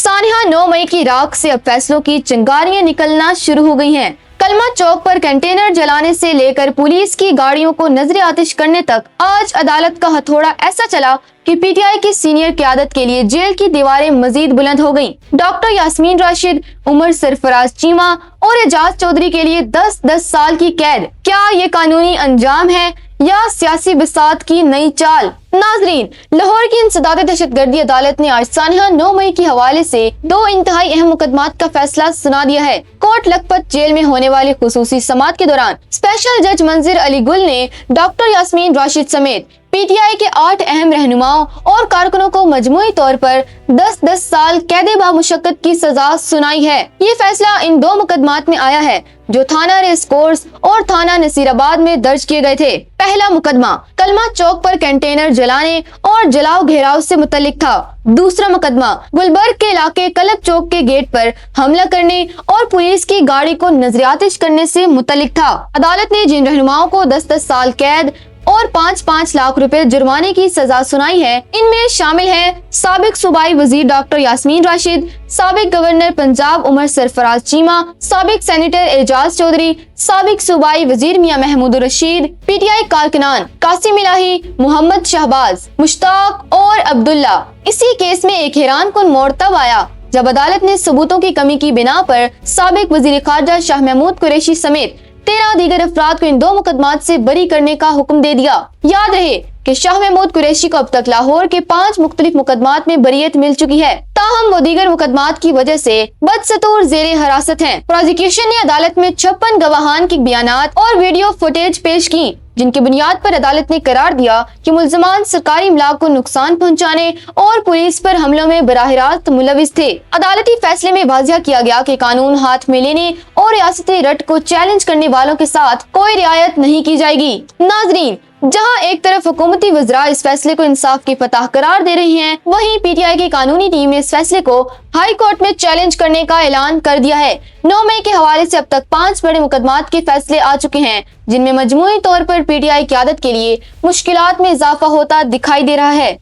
सानिया 9 मई की राख से अब फैसलों की चिंगारियां निकलना शुरू हो गई हैं। कलमा चौक पर कंटेनर जलाने से लेकर पुलिस की गाड़ियों को नजर आतिश करने तक आज अदालत का हथौड़ा ऐसा चला कि पीटीआई की सीनियर क़यादत के लिए जेल की दीवारें मजीद बुलंद हो गईं। डॉक्टर यास्मीन राशिद, उमर सरफराज चीमा और एजाज चौधरी के लिए 10-10 साल की कैद। क्या ये कानूनी अंजाम है या सियासी बिसात की नई चाल? नाजरीन, लाहौर की इंसदाद दहशतगर्दी अदालत ने आज सानिया 9 मई के हवाले से 2 इंतहाई अहम मुकदमात का फैसला सुना दिया है। कोट लखपत जेल में होने वाली खुसूसी समाअत के दौरान स्पेशल जज मंजिर अली गुल ने डॉक्टर यास्मीन राशिद समेत पीटीआई के 8 अहम रहनुमाओं और कारकुनों को मजमूई तौर पर 10-10 साल कैद बामुशक्कत की सजा सुनाई है। ये फैसला इन 2 मुकदमात में आया है जो थाना रेस कोर्स और थाना नसीराबाद में दर्ज किए गए थे। पहला मुकदमा कलमा चौक पर कंटेनर जलाने और जलाओ घेराव से मुतल्लिक था। दूसरा मुकदमा गुलबर्ग के इलाके कलब चौक के गेट पर हमला करने और पुलिस की गाड़ी को नजरियातिश करने से मुतल्लिक था। अदालत ने जिन रहनुमाओं को 10-10 साल कैद और 5-5 लाख रुपए जुर्माने की सजा सुनाई है, इनमें शामिल है साबिक सूबाई वजीर डॉक्टर यास्मीन राशिद, साबिक गवर्नर पंजाब उमर सरफराज चीमा, साबिक सेनेटर एजाज चौधरी, साबिक सूबाई वजीर मियां महमूद रशीद, पीटीआई कारकुनान कासिम इलाही, मोहम्मद शहबाज, मुश्ताक और अब्दुल्ला। इसी केस में एक हैरान कुन मोड़ तब आया जब अदालत ने सबूतों की कमी की बिना पर साबिक वजीर खारजा शाह महमूद कुरैशी समेत 13 दीगर अफराद को इन 2 मुकदमात से बरी करने का हुक्म दे दिया। याद रहे कि शाह महमूद कुरैशी को अब तक लाहौर के 5 मुख्तलिफ मुकदमात में बरीयत मिल चुकी है, ताहम वो दीगर मुकदमात की वजह से बदस्तूर जेरे हिरासत हैं। प्रोसिक्यूशन ने अदालत में 56 गवाहान के बयानात और वीडियो फुटेज पेश की, जिनकी बुनियाद पर अदालत ने करार दिया कि मुल्ज़िमान सरकारी इमलाक को नुकसान पहुंचाने और पुलिस पर हमलों में बराह रास्त मुलविस थे। अदालती फैसले में वाज़िया किया गया कि कानून हाथ में लेने और रियासती रट को चैलेंज करने वालों के साथ कोई रियायत नहीं की जाएगी। नाजरीन, जहां एक तरफ हुकूमती वज़रा इस फैसले को इंसाफ की फतह करार दे रही हैं, वहीं पीटीआई की कानूनी टीम ने इस फैसले को हाई कोर्ट में चैलेंज करने का ऐलान कर दिया है। 9 मई के हवाले से अब तक 5 बड़े मुकदमात के फैसले आ चुके हैं, जिनमें मजमूई तौर पर पीटीआई क़यादत के लिए मुश्किलात में इजाफा होता दिखाई दे रहा है।